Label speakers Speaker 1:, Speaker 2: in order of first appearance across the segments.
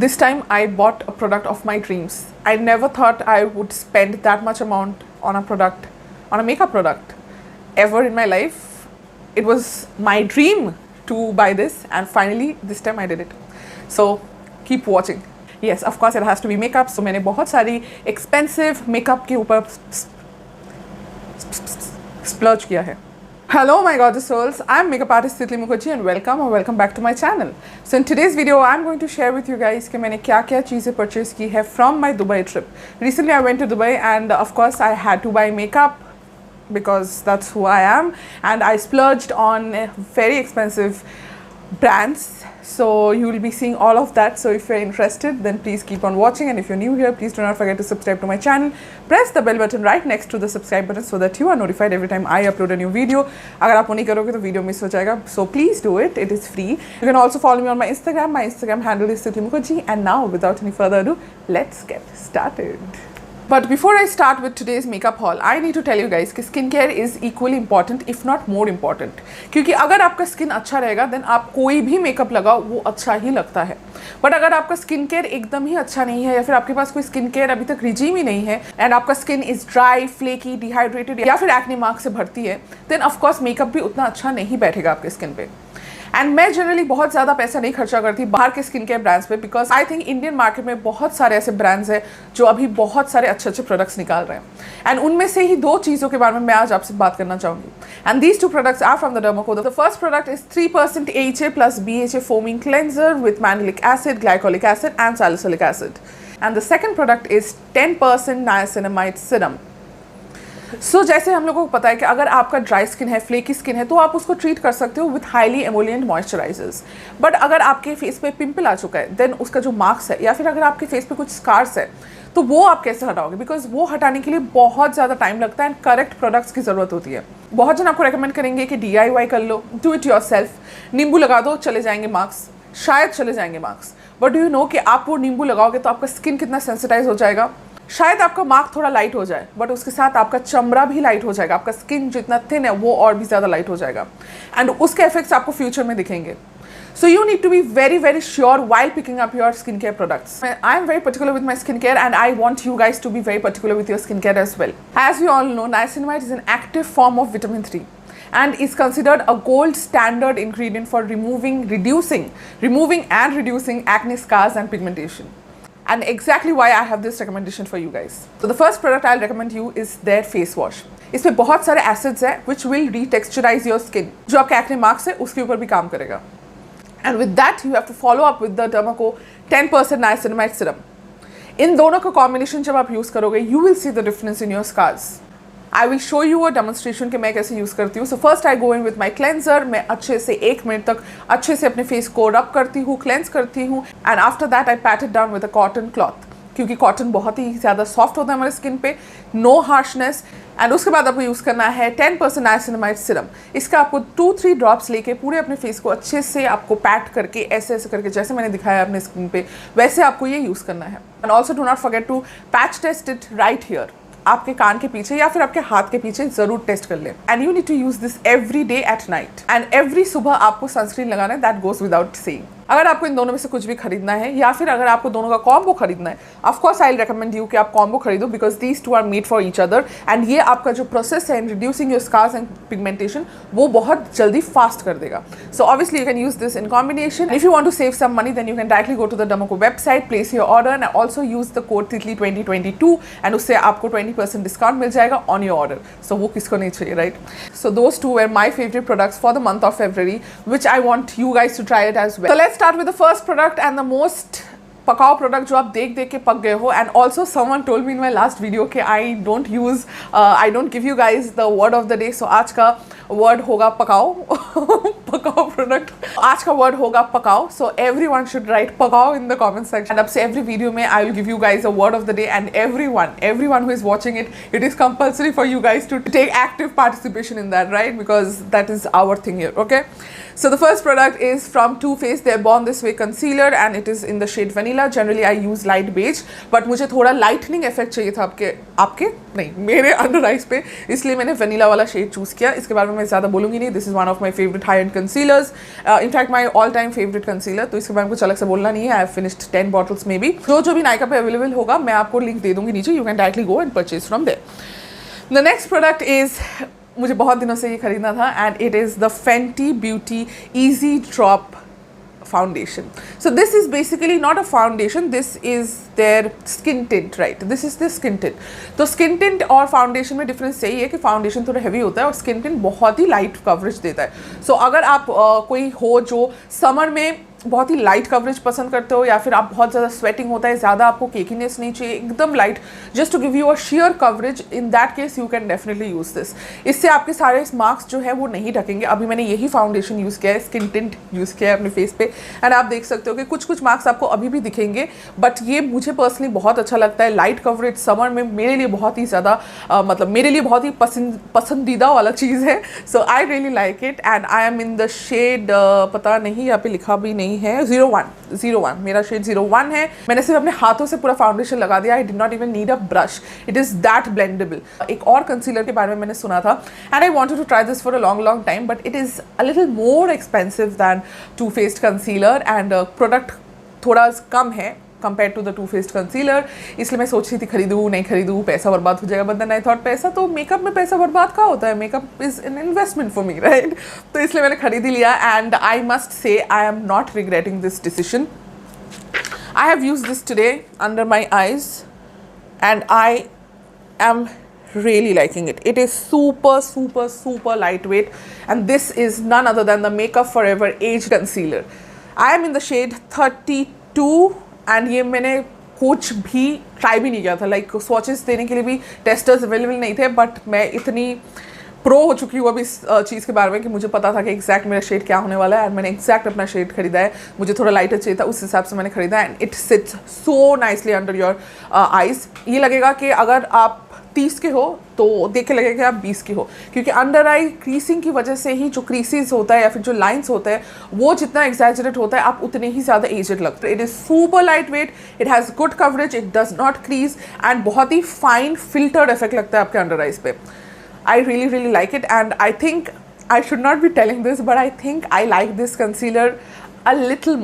Speaker 1: This time I bought a product of my dreams. I never thought I would spend that much amount on a product, on a makeup product, ever in my life. It was my dream to buy this, and finally this time I did it. So keep watching. Yes, of course it has to be makeup. So मैंने बहुत सारी expensive makeup के ऊपर splurge किया है. Hello my gorgeous souls, I'm makeup artist Titli Mukherjee and welcome back to my channel. So in today's video I'm going to share with you guys कि मैंने क्या क्या चीज़ें purchase की है from my Dubai trip. Recently I went to Dubai and of course I had to buy makeup because that's who I am, and I splurged on very expensive brands. So you will be seeing all of that. So if you're interested, then please keep on watching, and if you're new here, please do not forget to subscribe to my channel. Press the bell button right next to the subscribe button so that you are notified every time I upload a new video. अगर आप वो नहीं करोगे तो video miss हो जाएगा. So please do it. It is free. You can also follow me on my Instagram. My Instagram handle is Titli Mukherjee. And now, without any further ado, let's get started. But before I start with today's makeup haul, I need to tell you guys कि skin care is equally important if not more important. क्योंकि अगर आपका skin अच्छा रहेगा then आप कोई भी makeup लगाओ वो अच्छा ही लगता है. बट अगर आपका स्किन केयर एकदम ही अच्छा नहीं है, या फिर आपके पास कोई स्किन केयर अभी तक रिजीम ही नहीं है, एंड आपका skin is dry, flaky, dehydrated, या फिर एक्ने मार्क से भरती है, देन ऑफकोर्स मेकअप भी उतना अच्छा नहीं बैठेगा आपके स्किन पे. एंड मैं जनरली बहुत ज़्यादा पैसा नहीं खर्चा करती बाहर के स्किन केयर ब्रांड्स पे, because I think Indian market में बहुत सारे ऐसे ब्रांड्स हैं जो अभी बहुत सारे अच्छे अच्छे प्रोडक्ट्स निकाल रहे हैं. एंड उनमें से ही दो चीज़ों के बारे में मैं आज आपसे बात करना चाहूँगी. And these two products are from the Dermaco. The first product is 3% AHA plus BHA foaming cleanser with manolic acid, glycolic acid and salicylic acid. And the second product is 10% niacinamide serum. सो जैसे हम लोगों को पता है कि अगर आपका dry skin है, फ्लेकी स्किन है, तो आप उसको ट्रीट कर सकते हो with highly emollient moisturisers. But अगर आपके फेस पे पिंपल आ चुका है, देन उसका जो मार्क्स है, या फिर अगर आपके फेस पे कुछ स्कार्स है, तो वो आप कैसे हटाओगे? बिकॉज वो हटाने के लिए बहुत ज़्यादा टाइम लगता है एंड करेक्ट प्रोडक्ट्स की ज़रूरत होती है. बहुत जन आपको रेकमेंड करेंगे कि DIY कर लो, डू इट योर सेल्फ, नींबू लगा दो, चले जाएंगे मार्क्स, शायद चले जाएंगे marks. But do you know कि आप वो नींबू लगाओगे तो आपका स्किन कितना सेंसिटाइज हो जाएगा? शायद आपका मार्क थोड़ा लाइट हो जाए, बट उसके साथ आपका चमड़ा भी लाइट हो जाएगा, आपका स्किन जितना थिन है वो और भी ज़्यादा लाइट हो जाएगा, एंड उसके इफेक्ट्स आपको फ्यूचर में दिखेंगे. So you need to be very very sure while picking up your skincare products. I am very particular with my skincare, and I want you guys to be very particular with your skincare as well. As we all know, niacinamide is an active form of vitamin 3 and is considered a gold standard ingredient for removing and reducing acne scars and pigmentation. And exactly why I have this recommendation for you guys. So the first product I'll recommend you is their face wash. इसमें बहुत सारे acids हैं which will retexturize your skin. जो आपके acne marks है उसके ऊपर भी काम करेगा. And with that you have to follow up with the Dermaco 10% niacinamide serum. इन दोनों का combination जब आप use करोगे, you will see the difference in your scars. I will show you a demonstration कि मैं कैसे यूज़ करती हूँ. So first I go in with my cleanser. मैं अच्छे से 1 मिनट तक अच्छे से अपने फेस को रब करती हूँ, क्लेंस करती हूँ, and after that I PAT it down with a cotton cloth, क्योंकि कॉटन बहुत ही ज़्यादा सॉफ्ट होता है हमारे स्किन पे, नो हार्शनेस. एंड उसके बाद आपको यूज़ करना है 10% नाइसिनामाइड सीरम. इसका आपको 2-3 ड्रॉप्स लेके पूरे अपने फेस को अच्छे से आपको पैट करके ऐसे ऐसे करके, जैसे मैंने दिखाया अपने स्किन पे, वैसे आपको ये यूज़ करना है. And also do not forget to patch test it right here. आपके कान के पीछे या फिर आपके हाथ के पीछे ज़रूर टेस्ट कर लें. And you need to use this every day at night, and every सुबह आपको सनस्क्रीन लगाना है. That goes without saying. अगर आपको इन दोनों में से कुछ भी खरीदना है, या फिर अगर आपको दोनों का कॉम्बो खरीदना है, of course I will recommend you कि आप कॉम्बो खरीदो, because these two are made for each other. And ये आपका जो प्रोसेस है in reducing your scars and pigmentation, वो बहुत जल्दी फास्ट कर देगा. So obviously you can use this in combination. If you want to save some money, then you can directly go to the Dermaco website, place your order, and also use the code तितली 2022, and उससे आपको 20% discount मिल जाएगा on your order. सो वो किसको नहीं चाहिए, right? So those two were my favourite products for the month of February, which I want you guys to try it as well. So let's start with the first product and the most पकाओ product जो आप देख देख के पक गए हो. And also someone told me in my last video कि I don't give you guys the word of the day. So आज का वर्ड होगा पकाओ. पकाओ प्रोडक्ट, आज का वर्ड होगा पकाओ. सो एवरीवन शुड राइट पकाओ in the comment section. And अब से एवरी वीडियो में I will give you guys a word of the day, and everyone who is watching it is compulsory for you guys to take active participation in that, right? Because that is our thing here, okay? So the first product is from Too Faced, their Born This Way concealer, and it is in the shade vanilla. Generally I use light beige, but मुझे थोड़ा lightening effect चाहिए था आपके नहीं मेरे under eyes पे, इसलिए मैंने vanilla वाला शेड चूज़ किया. इसके बारे में में मैं ज़्यादा बोलूँगी नहीं. This is one of my favourite high and concealers, in fact my all time favourite concealer. तो इसके बारे में कुछ अलग से बोलना नहीं है. आई हैव फिनिश्ड 10 बॉटल्स में भी. जो भी नायका पे अवेलेबल होगा मैं आपको लिंक दे दूँगी नीचे. You can directly go and purchase from there. The next product is, मुझे बहुत दिनों से ये खरीदना था, and it is the Fenty Beauty Easy Drop foundation. So this is basically not a foundation, this is their skin tint, right? This is the skin tint. तो skin tint और foundation में difference यही है कि foundation थोड़ा heavy होता है और skin tint बहुत ही light coverage देता है. So अगर आप कोई हो जो summer में बहुत ही लाइट कवरेज पसंद करते हो, या फिर आप बहुत ज़्यादा स्वेटिंग होता है, ज़्यादा आपको केकीनेस नहीं चाहिए, एकदम light, just to give you a sheer coverage, in that case you can definitely use this. इससे आपके सारे मार्क्स जो है वो नहीं ढकेंगे. अभी मैंने यही फाउंडेशन यूज़ किया है, स्किन टिंट यूज़ किया है अपने फेस पे, एंड आप देख सकते हो कि कुछ मार्क्स आपको अभी भी दिखेंगे, बट ये मुझे पर्सनली बहुत अच्छा लगता है. लाइट कवरेज समर में मेरे लिए बहुत ही ज़्यादा मतलब मेरे लिए बहुत ही पसंदीदा वाला चीज़ है. So I really like it, and I am in the shade, पता नहीं यहाँ पे लिखा भी नहीं है, 01. मेरा शेड 01 है. मैंने सिर्फ अपने हाथों से पूरा फाउंडेशन लगा दिया. I did not even need a brush. It is that blendable. एक और कंसीलर के बारे में मैंने सुना था, and I wanted to try this for a long time, but it is a little more expensive than Too Faced concealer, and product थोड़ा कम है compare to the Too Faced concealer. इसलिए मैं सोच रही थी खरीदूँ नहीं खरीदूँ, पैसा बर्बाद हो जाएगा. बट देन आई थॉट पैसा तो मेकअप में पैसा बर्बाद का होता है, makeup is an investment for me, right? तो इसलिए मैंने खरीद ही लिया, and I must say I am not regretting this decision. I have used this today under my eyes, and I am really liking it. It is super lightweight, and this is none other than the Makeup Forever Age Concealer. I am in the shade 32, and ये मैंने कुछ भी try भी नहीं किया था. Like swatches देने के लिए भी टेस्टर्स अवेलेबल नहीं थे, बट मैं इतनी प्रो हो चुकी हूँ अब इस चीज़ के बारे में कि मुझे पता था कि एग्जैक्ट मेरा शेड क्या होने वाला है, एंड मैंने एग्जैक्ट अपना शेड खरीदा है. मुझे थोड़ा लाइटर चाहिए था, उस हिसाब से मैंने खरीदा, and it sits so nicely under your eyes. ये लगेगा कि अगर आप 30 के हो तो देख के लगेगा कि आप 20 के हो, क्योंकि अंडर आई क्रीसिंग की वजह से ही जो क्रीसेस होता है या फिर जो लाइंस होते हैं वो जितना एग्जैजरेट होता है आप उतने ही ज़्यादा एजेड लगते हैं. It is super light weight, it has good coverage, it does not crease, and बहुत ही फाइन फिल्टर्ड इफेक्ट लगता है आपके अंडर आइज पे. I really like it, and I think I should not be telling this, but I think I like this concealer a little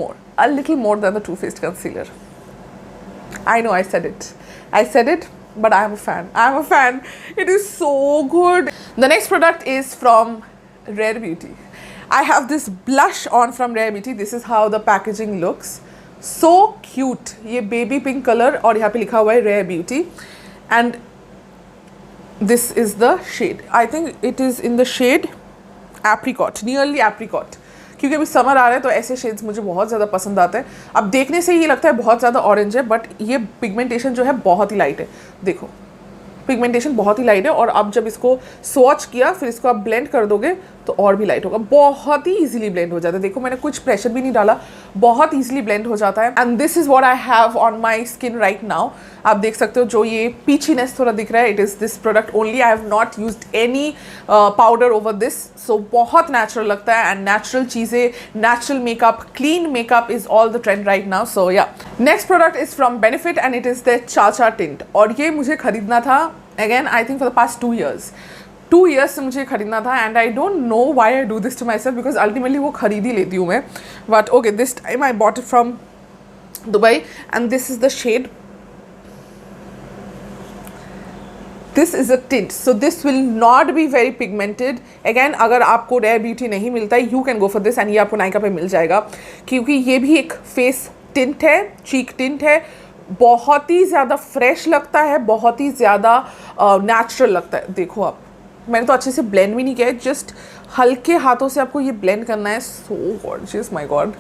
Speaker 1: more than the Too Faced concealer. I know I said it, but I'm a fan. It is so good. The next product is from Rare Beauty. I have this blush on from Rare Beauty. This is how the packaging looks. So cute. ये baby pink color और यहाँ पे लिखा हुआ है Rare Beauty, and this is the shade. I think it is in the shade apricot, nearly apricot. क्योंकि अभी summer आ रहा है तो ऐसे शेड्स मुझे बहुत ज़्यादा पसंद आते हैं. अब देखने से ये लगता है बहुत ज़्यादा ऑरेंज है, बट ये पिगमेंटेशन जो है बहुत ही लाइट है. देखो पिगमेंटेशन बहुत ही लाइट है, और अब जब इसको स्वॉच किया फिर इसको आप ब्लेंड कर दोगे तो और भी लाइट होगा. बहुत ही इजीली ब्लेंड हो जाता है. देखो मैंने कुछ प्रेशर भी नहीं डाला, बहुत इजीली ब्लेंड हो जाता है. And this is what I have on my skin right now. आप देख सकते हो जो ये पीचीनेस थोड़ा दिख रहा है, it is this product only. I have not used any powder over this. So बहुत नेचुरल लगता है, एंड नेचुरल चीज़ें, natural makeup, clean makeup is all the trend right now. So yeah next product is from Benefit, and it is the chacha tint. और ये मुझे खरीदना था again I think for the past 2 years. 2 years से मुझे खरीदना था, and I don't know why I do this to myself, because ultimately वो खरीद ही लेती हूँ मैं. But okay, this time I bought it from Dubai, and this is the shade. This is a tint, so this will not be very pigmented. Again अगर आपको Rare Beauty नहीं मिलता है, you can go for this, and ये आपको नायका पे मिल जाएगा, क्योंकि ये भी एक फेस टिंट है, चीक टिंट है. बहुत ही ज़्यादा फ्रेश लगता है, बहुत ही ज़्यादा नेचुरल लगता है. देखो आप, मैंने तो अच्छे से ब्लेंड भी नहीं किया है, जस्ट हल्के हाथों से आपको ये ब्लेंड करना है. So gorgeous, my god.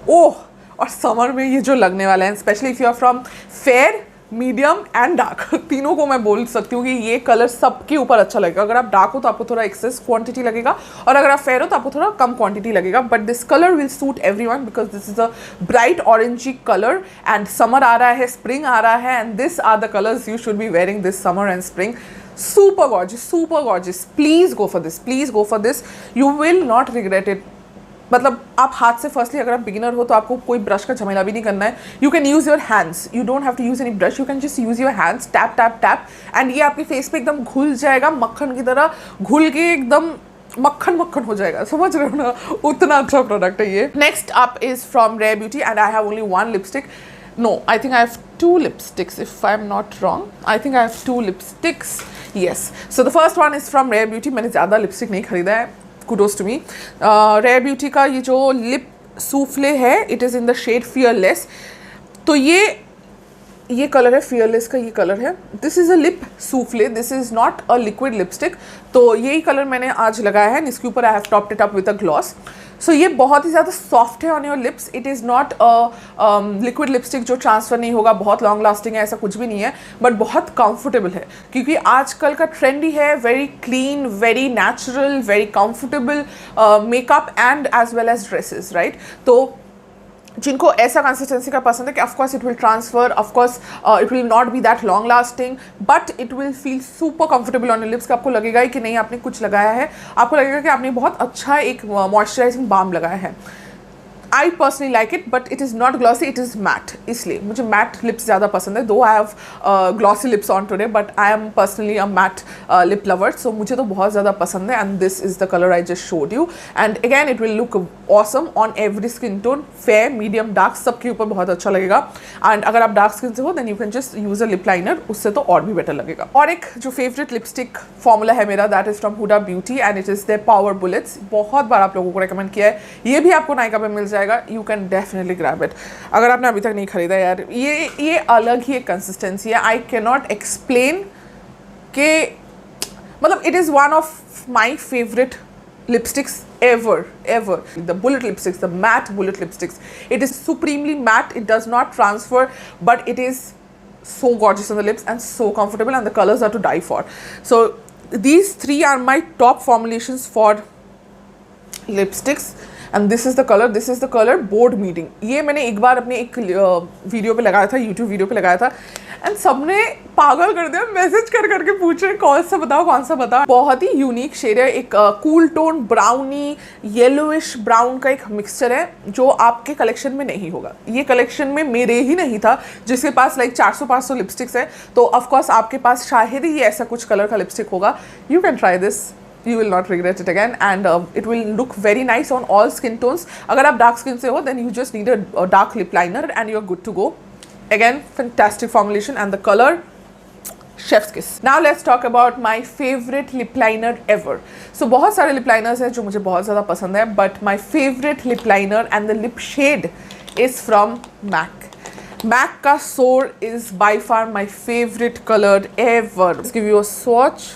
Speaker 1: Oh, और समर में ये जो लगने वाला है, specially if you are from fair, medium and dark, तीनों को मैं बोल सकती हूँ कि ये कलर सबके ऊपर अच्छा लगेगा. अगर आप डार्क हो तो आपको थोड़ा एक्सेस क्वांटिटी लगेगा, और अगर आप फेयर हो तो आपको थोड़ा कम क्वांटिटी लगेगा. But this colour will suit everyone, because this is a bright orangey colour, and summer आ रहा है, स्प्रिंग आ रहा है, and this are the colours you should be wearing this summer and spring. Super gorgeous. Please go for this. You will not regret it. मतलब आप हाथ से, फर्स्टली अगर आप बिगिनर हो तो आपको कोई ब्रश का झमेला भी नहीं करना है. You can use your hands, you don't have to use any brush, you can just use your hands, tap, and ये आपके फेस पे एकदम घुल जाएगा, मक्खन की तरह घुल के एकदम मक्खन मक्खन हो जाएगा, समझ रहे हो ना, उतना अच्छा प्रोडक्ट है ये। Next up is from Rare Beauty and I have only one lipstick, no I think I have two lipsticks if I am not wrong, I think I have two lipsticks, yes. So the first one is from Rare Beauty, मैंने ज़्यादा lipstick नहीं खरीदा है, kudos to me. Rare Beauty का ये जो lip souffle है, it is in the shade Fearless. तो ये कलर है फियरलेस का, ये कलर है, this is a lip souffle, this is not a liquid lipstick. तो यही कलर मैंने आज लगाया है, इसके ऊपर I have topped it up with a gloss. So ये बहुत ही ज़्यादा सॉफ्ट है on your lips, it is not a liquid lipstick जो ट्रांसफ़र नहीं होगा, बहुत लॉन्ग लास्टिंग है, ऐसा कुछ भी नहीं है, बट बहुत कंफर्टेबल है, क्योंकि आजकल का ट्रेंड ही है very clean, very natural, very comfortable makeup and as well as dresses, right. तो जिनको ऐसा कंसिस्टेंसी का पसंद है कि of course it will transfer, of course it will not be that long lasting, but it will feel super comfortable on your lips, आपको लगेगा ही कि नहीं आपने कुछ लगाया है, आपको लगेगा कि आपने बहुत अच्छा एक मॉइस्चराइजिंग बाम लगाया है। I personally like it, but it is not glossy, it is matte, इसलिए मुझे matte lips ज़्यादा पसंद है, though I have glossy lips on today, but I am personally a matte lip lover, so मुझे तो बहुत ज़्यादा पसंद है, and this is the color I just showed you, and again it will look awesome on every skin tone, fair, medium, dark, सबके ऊपर बहुत अच्छा लगेगा, and अगर आप dark skin से हो then you can just use a lip liner, उससे तो और भी better लगेगा। और एक जो favorite lipstick formula है मेरा, that is from Huda Beauty and it is their Power Bullets, बहुत बार आप लोगों को recommend किया है, ये भी आपको नायका पे मिल जाएगा, you can definitely grab it. अगर आपने अभी तक नहीं खरीदा यार, ये अलग ही एक कंसिस्टेंसी है, आई कैन नॉट एक्सप्लेन के, मतलब it is one of my favourite lipsticks ever. The bullet lipsticks, the matte bullet lipsticks, it is supremely matte, it does not transfer, but it is so gorgeous on the lips and so comfortable, and the colors are to die for. So these three are my top formulations for lipsticks, and this is the color board meeting. ये मैंने एक बार अपने एक video पे लगाया था, YouTube video पे लगाया था, एंड सबने पागल कर दिया, मैसेज कर करके पूछ रहे कौन सा बताओ। बहुत ही यूनिक शेड है, एक cool tone brownie yellowish brown का एक मिक्सचर है जो आपके कलेक्शन में नहीं होगा। ये कलेक्शन में मेरे ही नहीं था, जिसके पास लाइक 400-500 लिपस्टिक्स है, तो ऑफकोर्स आपके पास शायद ही ऐसा कुछ कलर का लिपस्टिक होगा। You can try this, you will not regret it again, and it will look very nice on all skin tones. अगर आप dark skin से हो then you just need a dark lip liner and you're good to go. Again, fantastic formulation and the color chef's kiss. Now let's talk about my favorite lip liner ever. So बहुत सारे lip liners हैं जो मुझे बहुत ज़्यादा पसंद है, but my favorite lip liner and the lip shade is from MAC. MAC का Soar is by far my favorite color ever. Let's give you a swatch.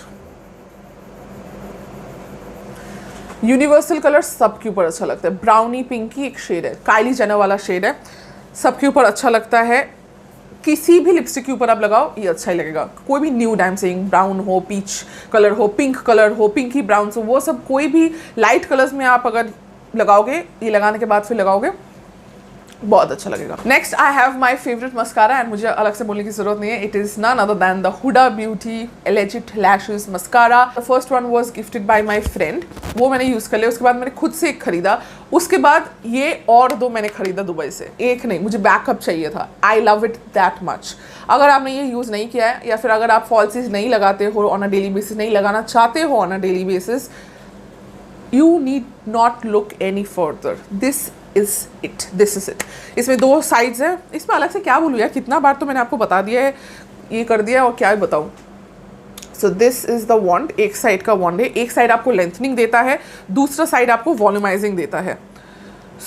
Speaker 1: Universal colour सबके ऊपर अच्छा लगता है, ब्राउनी पिंकी एक शेड है, काइली जेनर वाला shade है, सबके ऊपर अच्छा लगता है, किसी भी लिपस्टिक के ऊपर आप लगाओ ये अच्छा ही लगेगा। कोई भी nude, I am saying, brown हो, पीच कलर हो, पिंक कलर हो, पिंकी ब्राउन हो, वो सब कोई भी लाइट कलर्स में आप अगर लगाओगे, ये लगाने के बाद फिर लगाओगे, बहुत अच्छा लगेगा। Next I have my favourite mascara, and मुझे अलग से बोलने की जरूरत नहीं है, it is none other than the Huda Beauty legit lashes mascara. The first one was gifted by my friend, वो मैंने यूज कर लिया, उसके बाद मैंने खुद से एक खरीदा, उसके बाद ये और दो मैंने खरीदा दुबई से, एक नहीं, मुझे बैकअप चाहिए था। I love it that much. अगर आपने ये यूज़ नहीं किया है, या फिर अगर आप फॉल्सीज नहीं लगाते हो ऑन अ डेली बेसिस, नहीं लगाना चाहते हो on a daily basis, you need not look any further, this is it. इसमें दो साइड्स हैं, इसमें अलग से क्या बोलूँ यार, कितना बार तो मैंने आपको बता दिया है, ये कर दिया और क्या बताऊँ। सो दिस इज द वॉन्ड, एक साइड का वॉन्ड है, एक साइड आपको लेंथनिंग देता है, दूसरा साइड आपको वॉल्यूमाइजिंग देता है,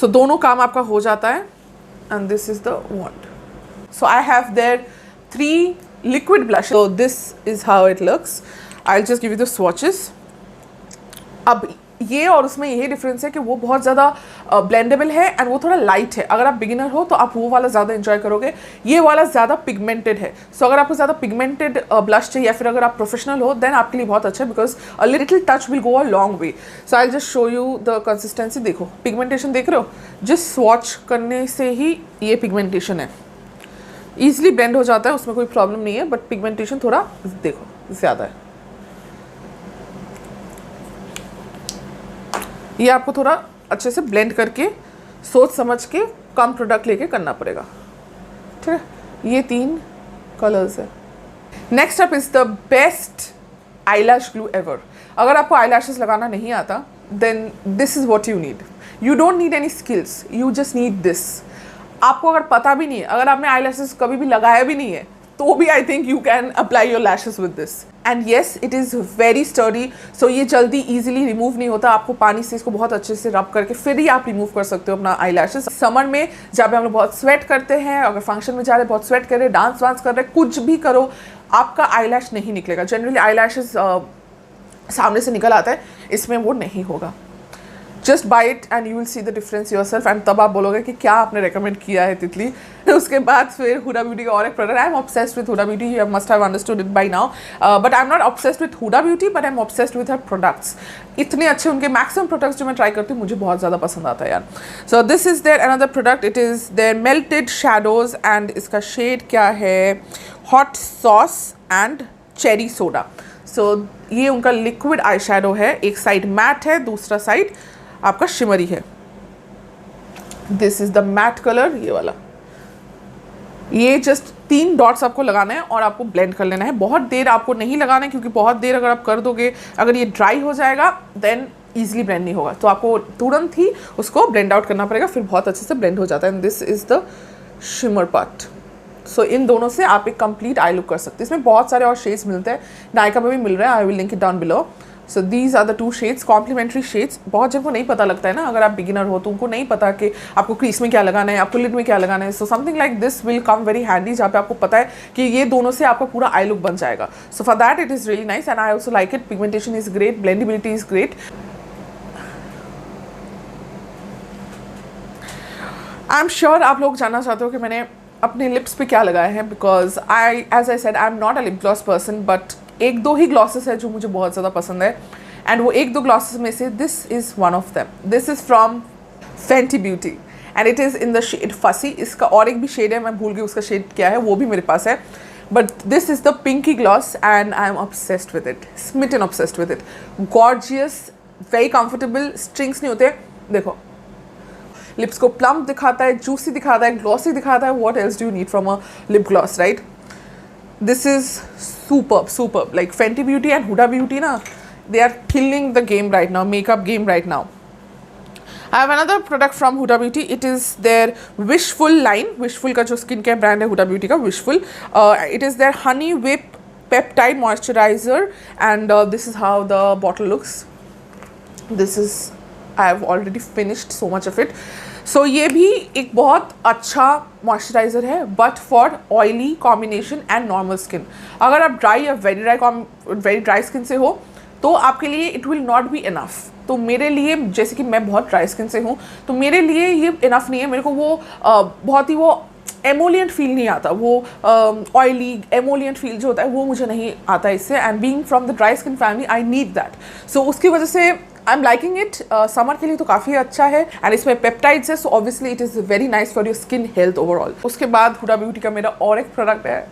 Speaker 1: सो दोनों काम आपका हो जाता है, and this is the wand. So I have their 3 liquid blush, so this is how it looks. I'll just give you the swatches. अब ये और उसमें यही डिफरेंस है कि वो बहुत ज़्यादा ब्लेंडेबल है एंड वो थोड़ा लाइट है। अगर आप बिगिनर हो तो आप वो वाला ज़्यादा इंजॉय करोगे, ये वाला ज़्यादा पिगमेंटेड है। सो अगर आपको ज़्यादा पिगमेंटेड ब्लश चाहिए, या फिर अगर आप प्रोफेशनल हो, देन आपके लिए बहुत अच्छा है, because a little touch will go a long way. So I just show you the consistency. देखो पिगमेंटेशन देख रहे हो, जिस स्वॉच करने से ही ये पिगमेंटेशन है, ईजिली ब्लेंड हो जाता है, उसमें कोई प्रॉब्लम नहीं है, बट पिगमेंटेशन थोड़ा देखो ज़्यादा है। ये आपको थोड़ा अच्छे से ब्लेंड करके सोच समझ के कम प्रोडक्ट लेके करना पड़ेगा, ठीक है। ये 3 कलर्स है। Next up is the best eyelash glue ever. अगर आपको आई लैशेज़ लगाना नहीं आता then this is what you need. You don't need any skills, you just need this. आपको अगर पता भी नहीं है, अगर आपने आई लैशेज़ कभी भी लगाया भी नहीं है, तो भी I think you can apply your lashes with this. And yes, it is very sturdy, so ये जल्दी ईजिली रिमूव नहीं होता. आपको पानी से इसको बहुत अच्छे से रब करके फिर ही आप रिमूव कर सकते हो अपना आई लैशेज़. समर में जहाँ पे हम लोग बहुत स्वेट करते हैं, अगर फंक्शन में जा रहे हैं, बहुत स्वेट कर रहे हैं, डांस वांस कर रहे हैं, कुछ भी करो, आपका आई लैश नहीं निकलेगा. जनरली आई लैशेज़ सामने से निकल आता है, इसमें वो नहीं होगा. Just by it and you will see the difference yourself. And तब आप बोलोगे कि क्या आपने रेकमेंड किया है तितली. उसके बाद फिर हुडा ब्यूटी का और एक product. I am obsessed with Huda Beauty, you must have understood it by now. But I am not obsessed with Huda Beauty, but I am obsessed with her products. इतने अच्छे उनके मैक्सिमम प्रोडक्ट्स जो मैं try करती हूँ मुझे बहुत ज़्यादा पसंद आता है यार. So this is their another product. It is their melted shadows and इसका शेड क्या है, hot sauce and cherry soda. So ये उनका लिक्विड आई शैडो है. एक साइड मैट है, दूसरा साइड आपका शिमरी है. This is the matte colour, ये वाला. ये जस्ट 3 डॉट्स आपको लगाना है और आपको ब्लेंड कर लेना है. बहुत देर आपको नहीं लगाना है, क्योंकि बहुत देर अगर आप कर दोगे, अगर ये ड्राई हो जाएगा देन ईजिली ब्लेंड नहीं होगा. तो आपको तुरंत ही उसको ब्लेंड आउट करना पड़ेगा, फिर बहुत अच्छे से ब्लेंड हो जाता है. And this is the shimmer part. So इन दोनों से आप एक कंप्लीट आई लुक कर सकते हैं. इसमें बहुत सारे और शेड्स मिलते हैं, नायका में भी मिल रहा है. I will link it down below. So these are the 2 shades, complementary shades. बहुत जन को नहीं पता लगता है ना, अगर आप बिगिनर हो तो उनको नहीं पता कि आपको क्रीज में क्या लगाना है, आपको लिड में क्या लगाना है. So something like this will come very handy, जहाँ पे आपको पता है कि ये दोनों से आपका पूरा आई लुक बन जाएगा. So for that it is really nice and I also like it. Pigmentation is great, blendability is great. I am sure आप लोग जानना चाहते हो कि मैंने अपने लिप्स पे क्या लगाया है, because as I said, I am not a lip gloss person. But 1-2 ही ग्लॉसेस है जो मुझे बहुत ज़्यादा पसंद है. एंड वो 1-2 ग्लॉसेस में से this is one of them. This is from Fenty Beauty and it is in the shade Fussy. इसका और एक भी शेड है, मैं भूल गई उसका शेड क्या है, वो भी मेरे पास है. But this is the Pinky gloss and I am obsessed with it, smitten obsessed with it. Gorgeous, very comfortable, strings नहीं होते. देखो, लिप्स को प्लम्प दिखाता है, जूसी दिखाता है, ग्लॉसी दिखाता है. What else do you need from a lip gloss, right? This is superb. Like Fenty Beauty and Huda Beauty na, they are killing the game right now, makeup game right now. I have another product from Huda Beauty. It is their Wishful line. Wishful का जो skin care brand है Huda Beauty का, Wishful. It is their Honey Whip Peptide Moisturizer and this is how the bottle looks. This is, I have already finished so much of it. सो ये भी एक बहुत अच्छा moisturiser है, but for oily combination and normal skin. अगर आप dry या very dry skin से हो तो आपके लिए it will not be enough. तो मेरे लिए, जैसे कि मैं बहुत ड्राई स्किन से हूँ, तो मेरे लिए ये इनफ नहीं है. मेरे को वो बहुत ही वो एमोलियंट फील नहीं आता, वो ऑयली एमोलियंट फील जो होता है वो मुझे नहीं आता इससे. And being from the dry skin family I need that. So उसकी वजह से I am liking it. Summer के लिए तो काफ़ी अच्छा है एंड इसमें पेप्टाइड्स है, so obviously it is very nice for your skin health overall. उसके बाद हुडा ब्यूटी का मेरा और एक प्रोडक्ट है.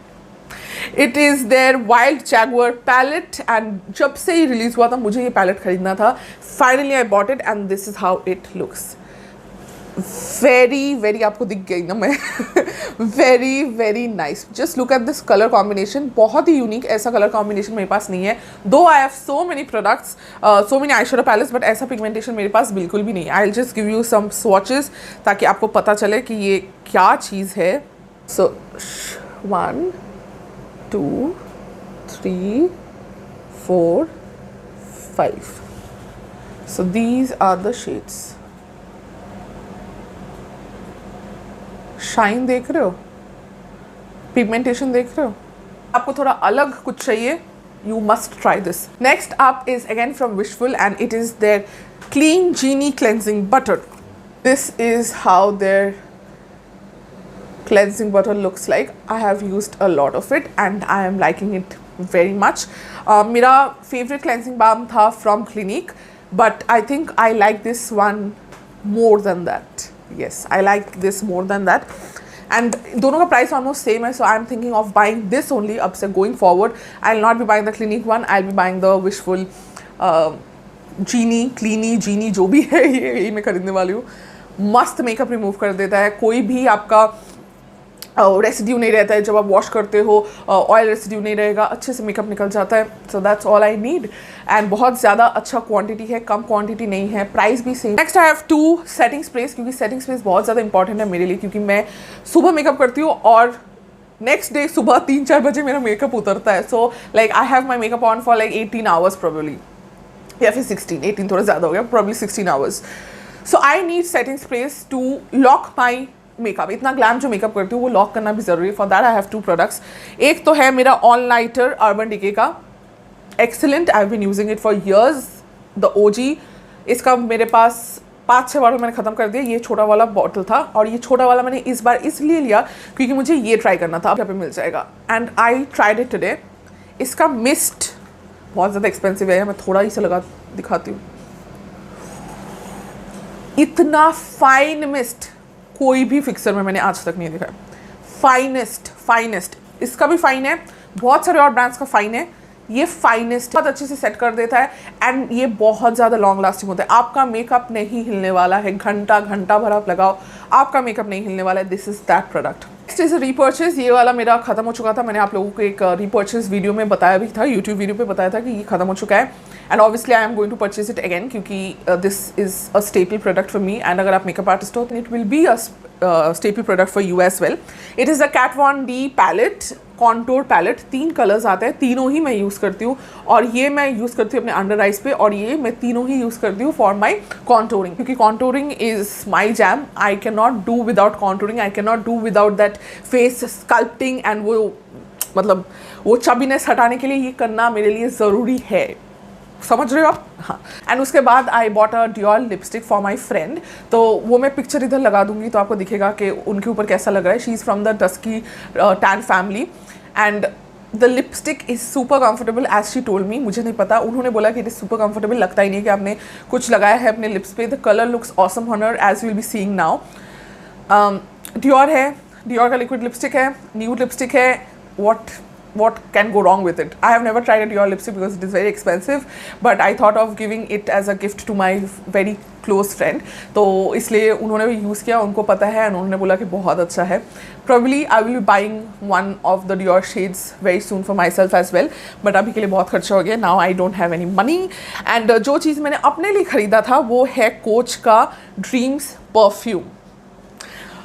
Speaker 1: It is their Wild Jaguar palette and जब से ही रिलीज़ हुआ था मुझे ये पैलेट खरीदना था. Finally I bought it and this is how it looks. Very आपको दिख गई ना मैं. Very nice. Just look at this colour combination. बहुत ही यूनिक, ऐसा कलर कॉम्बिनेशन मेरे पास नहीं है. Though I have so many products, so many eyeshadow palettes, but ऐसा पिगमेंटेशन मेरे पास बिल्कुल भी नहीं है. I will just give you some swatches ताकि आपको पता चले कि ये क्या चीज़ है. सो 1 2 3 4 5. So these are the shades. Shine देख रहे हो, पिगमेंटेशन देख रहे हो. आपको थोड़ा अलग कुछ चाहिए, you must try this. Next up is again from Wishful and it is their Clean Genie Cleansing Butter. This is how their cleansing butter looks like. I have used a lot of it and I am liking it very much. मेरा favorite cleansing balm था from Clinique, but I think I like this one more than that. Yes, I like this more than that. And दोनों का price almost same है, so I am thinking of buying this only. अब से going forward, I will not be buying the Clinique one. I will be buying the Wishful Genie जो भी है, यही मैं खरीदने वाली हूँ. मस्त मेकअप रिमूव कर देता है. कोई भी आपका रेसिड्यू नहीं रहता है जब आप वॉश करते हो, ऑयल रेसिड्यू नहीं रहेगा, अच्छे से मेकअप निकल जाता है. So that's all I need. And बहुत ज़्यादा अच्छा क्वांटिटी है, कम क्वांटिटी नहीं है, प्राइस भी same. Next I have 2 setting स्प्रेस, क्योंकि सेटिंग स्प्रेस बहुत ज़्यादा इंपॉर्टेंट है मेरे लिए, क्योंकि मैं सुबह मेकअप करती हूँ और नेक्स्ट डे सुबह 3-4 बजे मेरा मेकअप उतरता है. So like I have my makeup on for like 18 hours probably, या फिर 16, 18 थोड़ा ज़्यादा हो गया, probably 16 hours. So I need setting sprays to lock my makeup. इतना ग्लैम जो मेकअप करती हूँ वो लॉक करना भी ज़रूरी है. For that I have 2 products. एक तो है मेरा ऑल नाइटर अर्बन डिके का, excellent, I have been using it for years, the OG. इसका मेरे पास 5-6 बार मैंने ख़त्म कर दिया. ये छोटा वाला बॉटल था और ये छोटा वाला मैंने इस बार इसलिए लिया क्योंकि मुझे ये ट्राई करना था, यहाँ पे मिल जाएगा. And I tried it today. इसका मिस्ट बहुत ज़्यादा एक्सपेंसिव है, मैं थोड़ा ही से लगा दिखाती हूँ. इतना फाइन मिस्ट कोई भी फिक्सर में मैंने आज तक नहीं देखा. फाइनेस्ट. इसका भी फाइन है, बहुत सारे और ब्रांड्स का फाइन है. ये फाइनेस्ट बहुत अच्छे से सेट कर देता है एंड ये बहुत ज़्यादा लॉन्ग लास्टिंग होता है. आपका मेकअप नहीं हिलने वाला है, घंटा भर आप लगाओ, आपका मेकअप नहीं हिलने वाला है. This is that product. Next is repurchase. ये वाला मेरा खत्म हो चुका था. मैंने आप लोगों को एक रीपर्चेज वीडियो में बताया भी था, यूट्यूब वीडियो पे बताया था कि ये खत्म हो चुका है. And obviously I am going to purchase it again, क्योंकि this is a staple product for me. And अगर आप मेकअप आर्टिस्ट हो तो it will be a staple product for you as well. It is a Kat Von D palette, contour palette. 3 colours आते हैं, तीनों ही मैं use करती हूँ. और ये मैं यूज़ करती हूँ अपने अंडर आइज पे, और ये मैं तीनों ही यूज़ करती हूँ फॉर माई कॉन्टोरिंग, क्योंकि contouring is my jam. I can not do without contouring, I can not do without that face sculpting. And वो मतलब वो चबीनेस हटाने के लिए ये करना मेरे लिए ज़रूरी है. समझ रहे हो आप? हाँ. एंड उसके बाद I bought a Dior lipstick for my friend. तो वो मैं पिक्चर इधर लगा दूंगी तो आपको दिखेगा कि उनके ऊपर कैसा लग रहा है. She is from the dusky tan family and the lipstick is super comfortable as she told me. मुझे नहीं पता, उन्होंने बोला कि इट इज़ सुपर कंफर्टेबल. लगता ही नहीं कि आपने कुछ लगाया है अपने लिप्स पे. The colour looks awesome on her as will be seeing now. Dior है, डियोर का लिक्विड लिपस्टिक है, न्यूड लिपस्टिक है. What can go wrong with it? I have never tried a Dior lipstick because it is very expensive, but I thought of giving it as a gift to my very close friend. तो इसलिए उन्होंने भी use किया, उनको पता है और उन्होंने बोला कि बहुत अच्छा है. Probably I will be buying one of the Dior shades very soon for myself as well, but अभी के लिए बहुत खर्चा हो गया. Now I don't have any money. And जो चीज़ मैंने अपने लिए ख़रीदा था वो है कोच का Dreams परफ्यूम.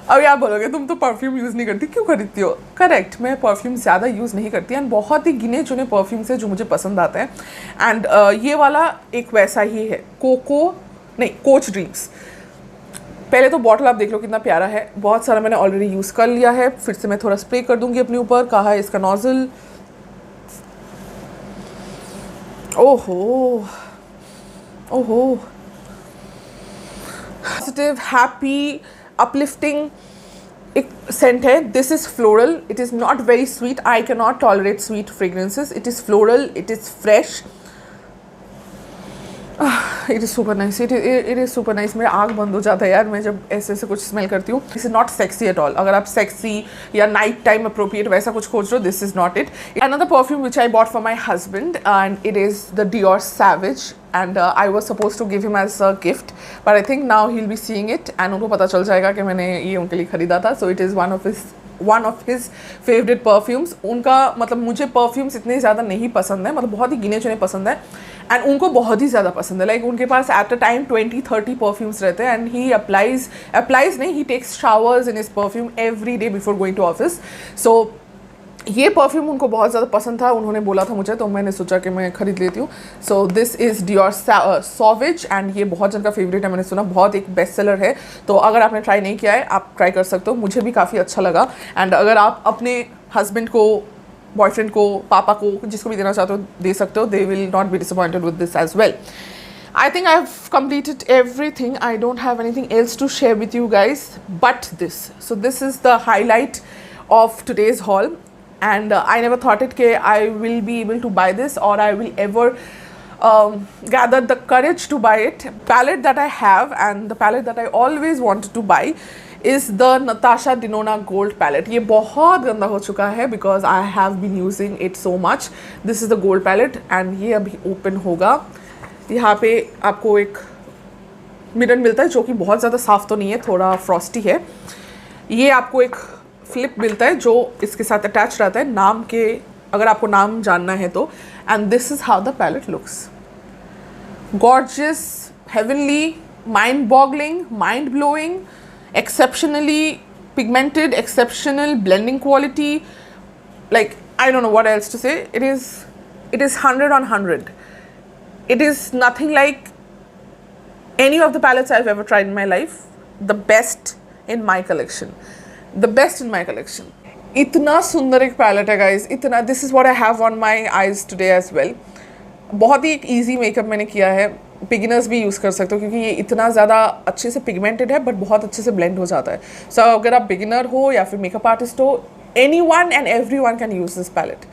Speaker 1: अब आप बोलोगे तुम तो परफ्यूम यूज़ नहीं करती, क्यों खरीदती हो? करेक्ट, मैं परफ्यूम ज़्यादा यूज़ नहीं करती एंड बहुत ही गिने चुने परफ्यूम्स है जो मुझे पसंद आते हैं. एंड ये वाला एक वैसा ही है, कोच ड्रीम्स. पहले तो बॉटल आप देख लो कितना प्यारा है. बहुत सारा मैंने ऑलरेडी यूज़ कर लिया है, फिर से मैं थोड़ा स्प्रे कर दूँगी अपने ऊपर. कहा है इसका नॉजल. ओहो पॉजिटिव, हैप्पी, uplifting एक सेंट है. This is floral. It is not very sweet. I can not tolerate sweet fragrances. It is floral, it is fresh. It is super nice. It is super nice. मेरा आँख बंद हो जाता है यार मैं जब ऐसे कुछ स्मेल करती हूँ. This is not sexy at all. अगर आप सेक्सी या नाइट टाइम अप्रोप्रिएट वैसा कुछ खोज रहे हो, this is not it. Another perfume which I bought for my husband and it is the Dior Savage. And I was supposed to give him as a gift, but I think now he'll be seeing it and उनको पता चल जाएगा कि मैंने ये उनके लिए ख़रीदा था. So it is one of his favorite perfumes. उनका मतलब मुझे परफ्यूम्स इतने ज़्यादा नहीं पसंद है, मतलब बहुत ही गिने चुने पसंद है एंड उनको बहुत ही ज़्यादा पसंद है. लाइक उनके पास एट अ टाइम 20-30 परफ्यूम्स रहते हैं एंड ही अप्लाइज नहीं, he takes showers in his perfume every day before going to office. So ये परफ्यूम उनको बहुत ज़्यादा पसंद था. उन्होंने बोला था मुझे, तो मैंने सोचा कि मैं ख़रीद लेती हूँ. सो this is Dior Sauvage and ये बहुत जन का फेवरेट है. मैंने सुना बहुत एक बेस्ट सेलर है. तो अगर आपने ट्राई नहीं किया है आप ट्राई कर सकते हो. मुझे भी काफ़ी अच्छा लगा. एंड अगर आप अपने हस्बैंड को, बॉयफ्रेंड को, पापा को, जिसको भी देना चाहते हो दे सकते हो. They will not be disappointed with this as well. I think I have completed everything. I don't have anything else to share with you guys but this. So this is the highlight of today's haul. And I never thought it that I will be able to buy this or I will ever gather the courage to buy it. Palette that I have and the palette that I always wanted to buy is the Natasha Denona Gold palette. ये बहुत गंदा हो चुका है because I have been using it so much. This is the gold palette and ये अभी open होगा. यहाँ पे आपको एक मिरर मिलता है जो कि बहुत ज़्यादा साफ़ तो नहीं है, थोड़ा फ्रॉस्टी है. ये आपको एक फ्लिप मिलता है जो इसके साथ अटैच रहता है नाम के, अगर आपको नाम जानना है तो. And this is how the palette looks. Gorgeous, heavenly, mind boggling, mind blowing, exceptionally pigmented, exceptional blending quality. Like, I don't know what else to say. It is 100 on 100. It is nothing like any of the palettes I've ever tried in my life. The best in my collection. The best in my collection. इतना सुंदर एक palette है guys, इतना. This is what I have on my eyes today as well. बहुत ही एक easy makeup मैंने किया है. बिगिनर्स भी यूज़ कर सकते हो क्योंकि ये इतना ज़्यादा अच्छे से पिगमेंटेड है बट बहुत अच्छे से ब्लेंड हो जाता है. सो अगर आप बिगिनर हो या फिर मेकअप आर्टिस्ट हो, anyone and everyone can use this palette.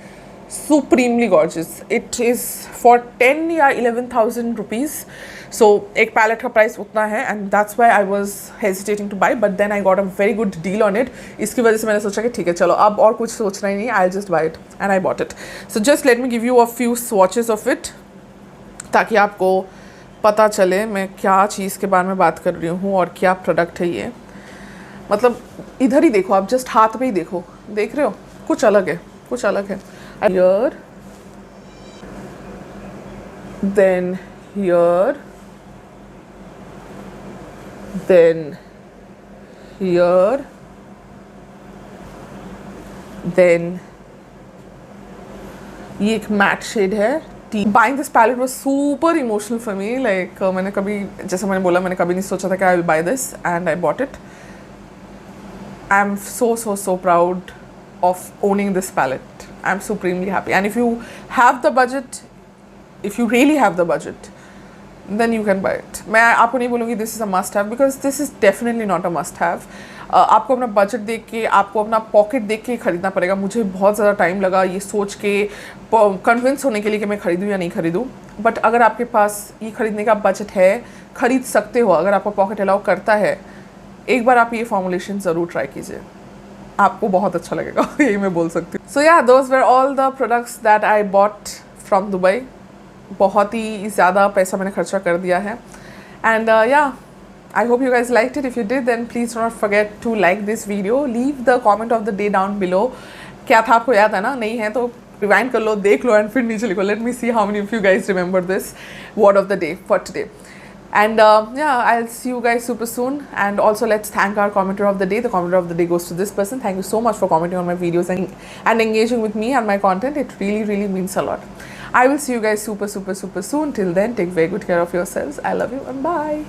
Speaker 1: Supremely gorgeous. It is for 10 या 11,000 rupees. So एक पैलेट का प्राइस उतना है and that's why I was hesitating to buy, but then I got a very good deal on it. इसकी वजह से मैंने सोचा कि ठीक है चलो अब और कुछ सोचना ही नहीं, I'll just buy it and I bought it. So just let me give you a few swatches of it ताकि आपको पता चले मैं क्या चीज़ के बारे में बात कर रही हूँ और क्या प्रोडक्ट है ये. मतलब इधर ही देखो आप, जस्ट हाथ पे ही देखो, देख रहे हो, कुछ अलग है, कुछ अलग है. Here, then here, then here, then ये एक मैट शेड है. Buying this palette was super emotional for me. Like मैंने कभी, जैसे मैंने बोला, मैंने कभी नहीं सोचा था कि I will buy this and I bought it. I'm so proud of owning this palette. I'm supremely happy. And if you have the budget, if you really have the budget, then you can buy it. मैं आपको नहीं बोलूँगी this is a must have because this is definitely not a must have. आपको अपना budget देख के, आपको अपना पॉकेट देख के खरीदना पड़ेगा. मुझे बहुत ज़्यादा टाइम लगा ये सोच के कन्विंस होने के लिए कि मैं खरीदूँ या नहीं खरीदूँ. बट अगर आपके पास ये खरीदने का बजट है, खरीद सकते हो, अगर आपका पॉकेट अलाउ करता है, एक बार आप ये फॉर्मुलेशन ज़रूर ट्राई कीजिए, आपको बहुत अच्छा लगेगा. यही मैं बोल सकती हूँ. सो या, those were all the products that I bought from Dubai. बहुत ही ज़्यादा पैसा मैंने खर्चा कर दिया है. एंड या, I hope you guys liked it. If you did, then please do not forget to like this video. Leave the comment of the day down below. क्या था आपको याद है ना? नहीं है तो rewind कर लो, देख लो and फिर नीचे लिखो. Let me see how many of you guys remember this word of the day for today. And yeah, I'll see you guys super soon. And also let's thank our commenter of the day. The commenter of the day goes to this person. Thank you so much for commenting on my videos and engaging with me and my content. It really means a lot. I will see you guys super soon. Till then, take very good care of yourselves. I love you and bye.